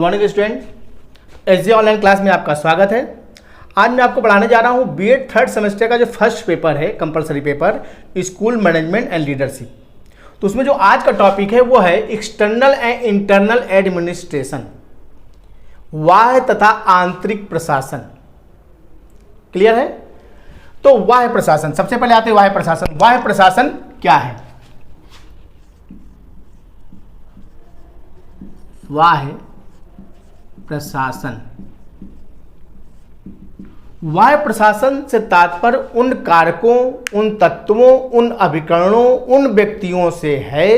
Morning student, SG online class में आपका स्वागत है। आज मैं आपको पढ़ाने जा रहा हूँ बीएड थर्ड सेमेस्टर का जो फर्स्ट पेपर है, compulsory paper school management and leadership. तो उसमें जो आज का टॉपिक है वो है एक्सटर्नल एंड इंटरनल एडमिनिस्ट्रेशन, बाह्य तथा आंतरिक प्रशासन। क्लियर है? तो बाह्य प्रशासन, सबसे पहले आते हैं बाह्य प्रशासन। बाह्य प्रशासन क्या है? बाह्य प्रशासन, बाह्य प्रशासन से तात्पर्य उन कारकों, उन तत्वों, उन अभिकरणों, उन व्यक्तियों से है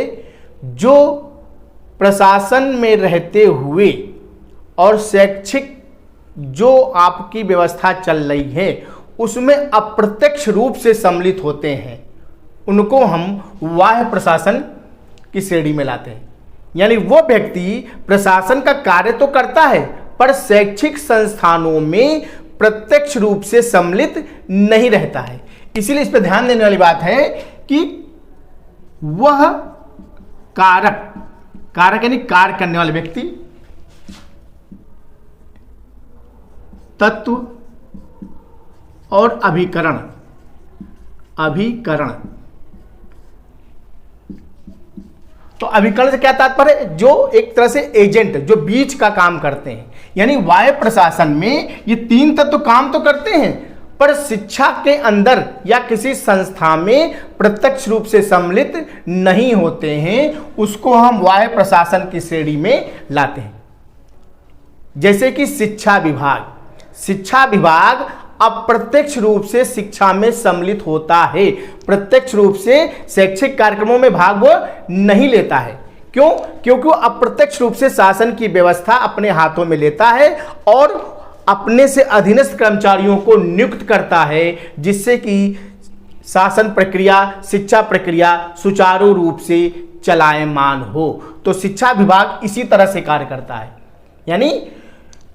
जो प्रशासन में रहते हुए और शैक्षिक जो आपकी व्यवस्था चल रही है उसमें अप्रत्यक्ष रूप से सम्मिलित होते हैं। उनको हम बाह्य प्रशासन की श्रेणी में लाते हैं। यानी वो व्यक्ति प्रशासन का कार्य तो करता है पर शैक्षिक संस्थानों में प्रत्यक्ष रूप से सम्मिलित नहीं रहता है। इसीलिए इस पर ध्यान देने वाली बात है कि वह कारक यानी कार्य करने वाले व्यक्ति, तत्व और अभिकरण। तो अभिकरण से क्या तात्पर्य है? जो एक तरह से एजेंट, जो बीच का काम करते हैं। यानी बाह्य प्रशासन में ये तीन तत्व काम तो करते हैं पर शिक्षा के अंदर या किसी संस्था में प्रत्यक्ष रूप से सम्मिलित नहीं होते हैं। उसको हम बाह्य प्रशासन की श्रेणी में लाते हैं। जैसे कि शिक्षा विभाग अप्रत्यक्ष रूप से शिक्षा में सम्मिलित होता है, प्रत्यक्ष रूप से शैक्षिक कार्यक्रमों में भाग वो नहीं लेता है। क्यों? क्योंकि वो अप्रत्यक्ष रूप से शासन की व्यवस्था अपने हाथों में लेता है और अपने से अधीनस्थ कर्मचारियों को नियुक्त करता है, जिससे कि शासन प्रक्रिया, शिक्षा प्रक्रिया सुचारू रूप से चलायमान हो। तो शिक्षा विभाग इसी तरह से कार्य करता है। यानी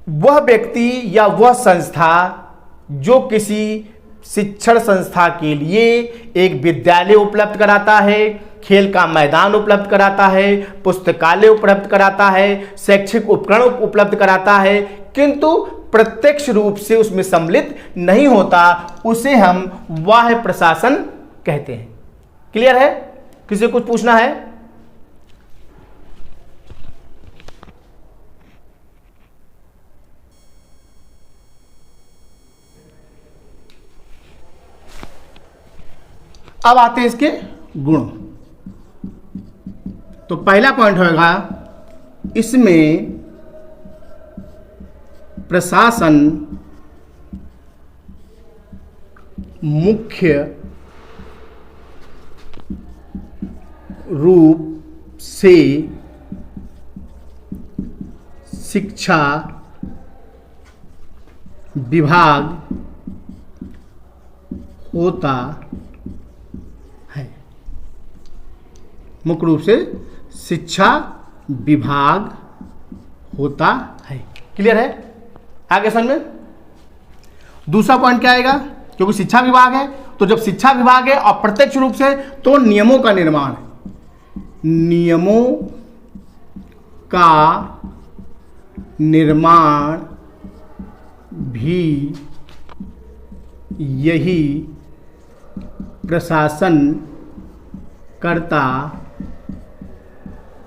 वह व्यक्ति या वह संस्था जो किसी शिक्षण संस्था के लिए एक विद्यालय उपलब्ध कराता है, खेल का मैदान उपलब्ध कराता है, पुस्तकालय उपलब्ध कराता है, शैक्षिक उपकरण उपलब्ध कराता है, किंतु प्रत्यक्ष रूप से उसमें सम्मिलित नहीं होता, उसे हम बाह्य प्रशासन कहते हैं। क्लियर है? किसी को कुछ पूछना है? अब आते हैं इसके गुण। तो पहला पॉइंट होगा, इसमें प्रशासन मुख्य रूप से शिक्षा विभाग होता है। मुख्य रूप से शिक्षा विभाग होता है। क्लियर है? आगे समझ में? दूसरा पॉइंट क्या आएगा? क्योंकि शिक्षा विभाग है, तो जब शिक्षा विभाग है अप्रत्यक्ष रूप से, तो नियमों का निर्माण, नियमों का निर्माण भी यही प्रशासन करता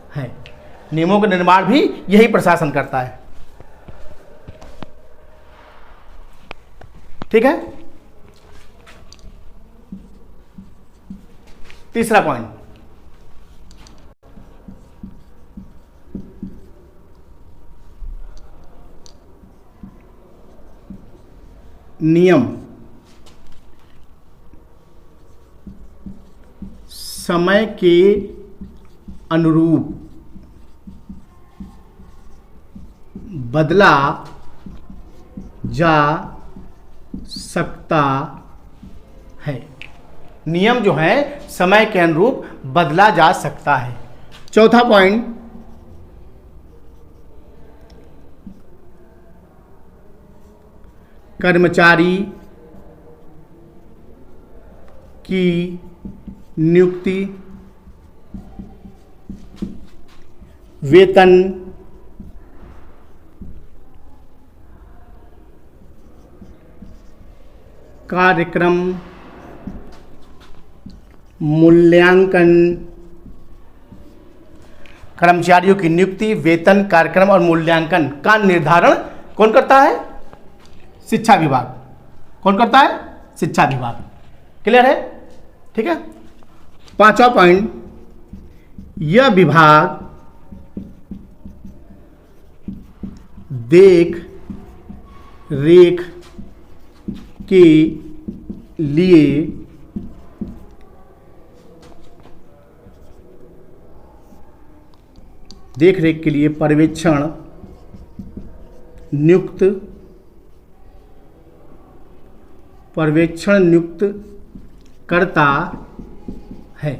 है। नियमों का निर्माण भी यही प्रशासन करता है। ठीक है? तीसरा पॉइंट, नियम समय के अनुरूप बदला जा सकता है। नियम जो है समय के अनुरूप बदला जा सकता है। चौथा पॉइंट, कर्मचारी की नियुक्ति, वेतन कार्यक्रम मूल्यांकन, कर्मचारियों की नियुक्ति, वेतन, कार्यक्रम और मूल्यांकन का निर्धारण कौन करता है? शिक्षा विभाग। कौन करता है? शिक्षा विभाग। क्लियर है? ठीक है। पांचवा पॉइंट, यह विभाग देख रेख के लिए पर्यवेक्षण नियुक्त करता है,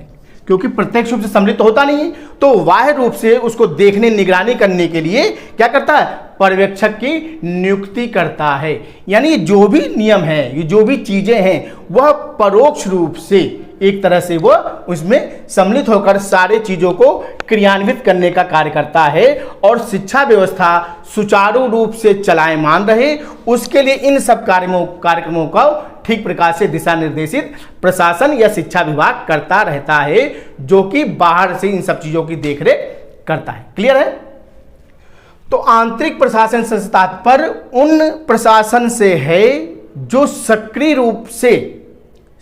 क्योंकि प्रत्यक्ष रूप से सम्मिलित तो होता नहीं है, तो बाह्य रूप से उसको देखने, निगरानी करने के लिए क्या करता है? पर्यवेक्षक की नियुक्ति करता है। यानी जो भी नियम है, ये जो भी चीजें हैं, वह परोक्ष रूप से एक तरह से वो उसमें सम्मिलित होकर सारे चीजों को क्रियान्वित करने का कार्य करता है और शिक्षा व्यवस्था सुचारू रूप से चलायमान रहे, उसके लिए इन सब कार्यक्रमों का ठीक प्रकार से दिशा निर्देशित प्रशासन या शिक्षा विभाग करता रहता है, जो कि बाहर से इन सब चीजों की देखरेख करता है। क्लियर है? तो आंतरिक प्रशासन से तात्पर्य उन प्रशासन से है जो सक्रिय रूप से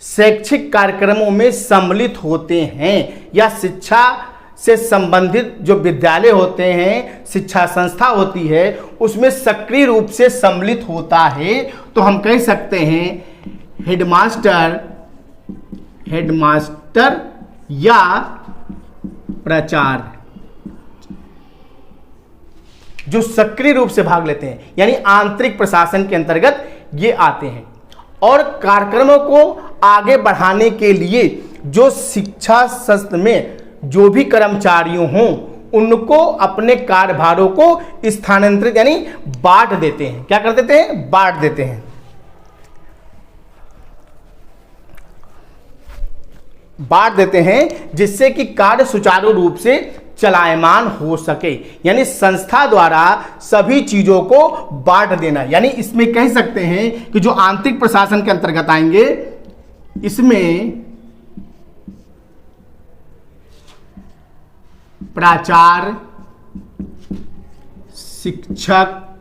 शैक्षिक कार्यक्रमों में सम्मिलित होते हैं, या शिक्षा से संबंधित जो विद्यालय होते हैं, शिक्षा संस्था होती है, उसमें सक्रिय रूप से सम्मिलित होता है। तो हम कह सकते हैं हेडमास्टर या प्राचार्य जो सक्रिय रूप से भाग लेते हैं, यानी आंतरिक प्रशासन के अंतर्गत ये आते हैं। और कार्यक्रमों को आगे बढ़ाने के लिए जो शिक्षा संस्था में जो भी कर्मचारियों हों, उनको अपने कार्यभारों को स्थानांतरित यानी बांट देते हैं। क्या कर देते हैं? बांट देते हैं। बांट देते हैं जिससे कि कार्य सुचारू रूप से चलायमान हो सके, यानी संस्था द्वारा सभी चीजों को बांट देना। यानी इसमें कह सकते हैं कि जो आंतरिक प्रशासन के अंतर्गत आएंगे, इसमें प्राचार्य, शिक्षक,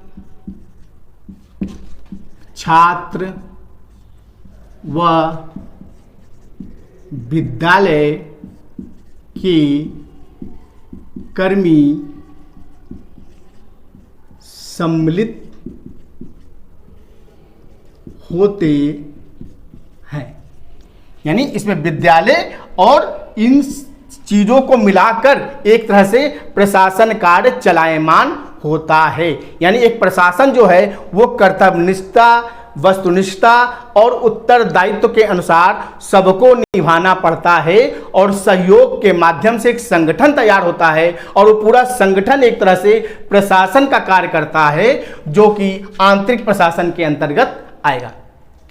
छात्र व विद्यालय की कर्मी सम्मिलित होते हैं। यानी इसमें विद्यालय और इन चीजों को मिलाकर एक तरह से प्रशासन कार्य चलायमान होता है। यानी एक प्रशासन जो है वो कर्तव्यनिष्ठता, वस्तुनिष्ठता और उत्तरदायित्व के अनुसार सबको निभाना पड़ता है, और सहयोग के माध्यम से एक संगठन तैयार होता है, और वो पूरा संगठन एक तरह से प्रशासन का कार्य करता है, जो कि आंतरिक प्रशासन के अंतर्गत आएगा।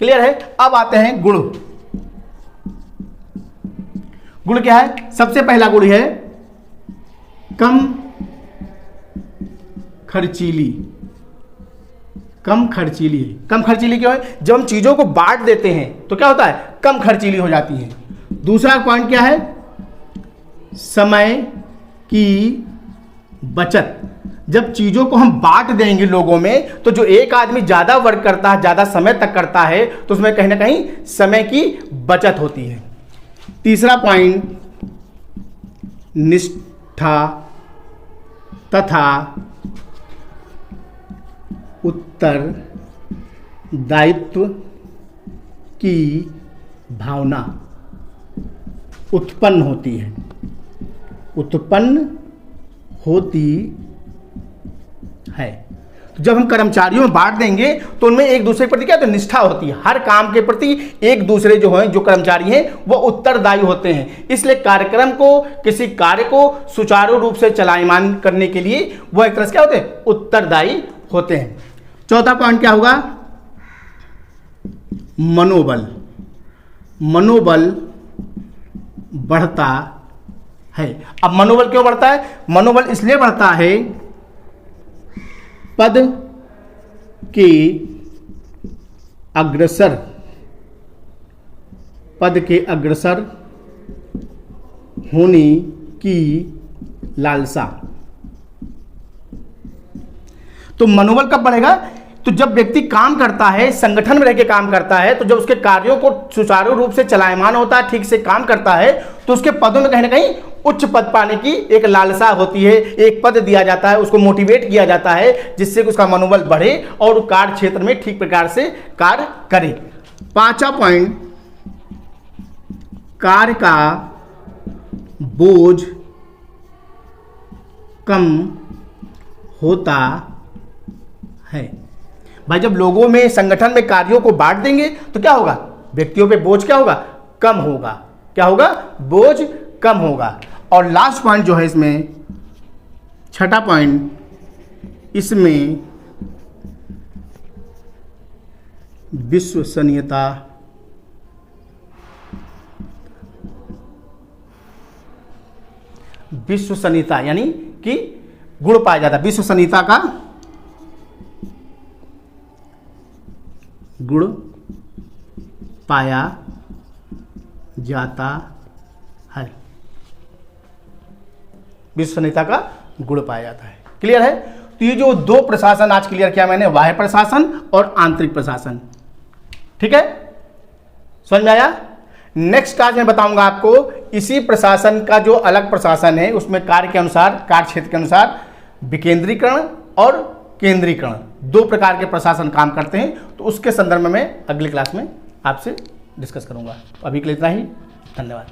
क्लियर है? अब आते हैं गुण। गुण क्या है? सबसे पहला गुण है कम खर्चीली। कम खर्चीली है। कम खर्चीली क्यों है? जब हम चीजों को बांट देते हैं तो क्या होता है? कम खर्चीली हो जाती है। दूसरा पॉइंट क्या है? समय की बचत। जब चीजों को हम बांट देंगे लोगों में, तो जो एक आदमी ज्यादा वर्क करता है, ज्यादा समय तक करता है, तो उसमें कहीं ना कहीं समय की बचत होती है। तीसरा पॉइंट निष्ठा तथा उत्तरदायित्व की भावना उत्पन्न होती है। जब हम कर्मचारियों में बांट देंगे तो उनमें एक दूसरे के प्रति क्या तो निष्ठा होती है। हर काम के प्रति एक दूसरे जो हैं, जो कर्मचारी हैं, वो उत्तरदायी होते हैं। इसलिए कार्यक्रम को, किसी कार्य को सुचारू रूप से चलायमान करने के लिए वो एक तरह से क्या होते हैं? उत्तरदायी होते हैं। चौथा पॉइंट क्या होगा? मनोबल। मनोबल बढ़ता है। अब मनोबल क्यों बढ़ता है? मनोबल इसलिए बढ़ता है पद के अग्रसर पद के अग्रसर होने की लालसा। तो मनोबल कब बढ़ेगा? तो जब व्यक्ति काम करता है, संगठन में रह के काम करता है, तो जब उसके कार्यों को सुचारू रूप से चलायमान होता है, ठीक से काम करता है, तो उसके पदों में कहीं ना कहीं उच्च पद पाने की एक लालसा होती है, एक पद दिया जाता है, उसको मोटिवेट किया जाता है, जिससे कि उसका मनोबल बढ़े और कार्य क्षेत्र में ठीक प्रकार से कार्य करे। 5वां पॉइंट, कार्य का बोझ कम होता है। भाई जब लोगों में, संगठन में कार्यों को बांट देंगे तो क्या होगा? व्यक्तियों पे बोझ क्या होगा? कम होगा। क्या होगा? बोझ कम होगा। और लास्ट पॉइंट जो है इसमें, 6वां पॉइंट, इसमें विश्वसनीयता यानी कि गुण पाया जाता है। विश्वसनीयता का गुण पाया जाता है। विश्वसनीयता का गुण पाया जाता है। क्लियर है? तो ये जो दो प्रशासन आज क्लियर किया मैंने, बाह्य प्रशासन और आंतरिक प्रशासन। ठीक है, समझ में आया? नेक्स्ट आज मैं बताऊंगा आपको इसी प्रशासन का जो अलग प्रशासन है, उसमें कार्य के अनुसार, कार्य क्षेत्र के अनुसार विकेंद्रीकरण और केंद्रीकरण, दो प्रकार के प्रशासन काम करते हैं। तो उसके संदर्भ में मैं अगली क्लास में आपसे डिस्कस करूंगा। अभी के लिए इतना ही। धन्यवाद।